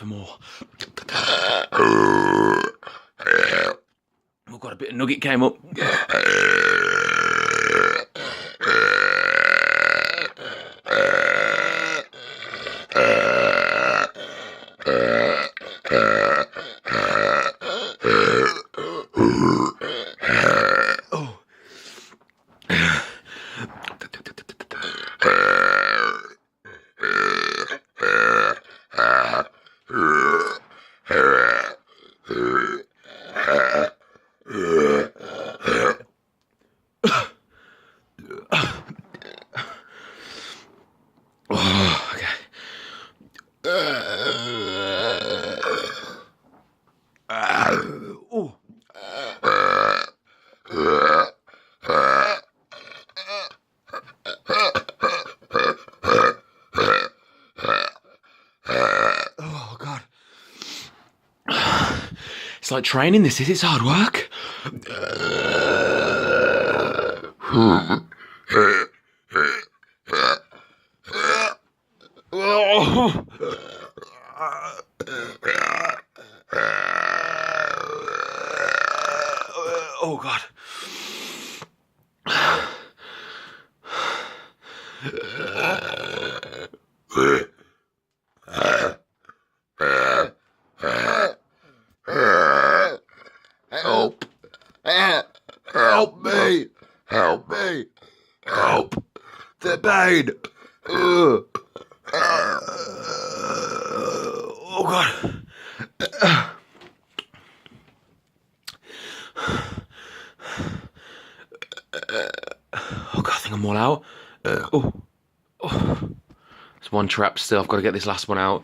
for more. We've got a bit of nugget came up. Oh God. It's like training, this is, it's hard work. Oh God. Help! Help me! Help me! Help! The pain! Oh God! Oh God! I think I'm all out. There's one trap still. I've got to get this last one out.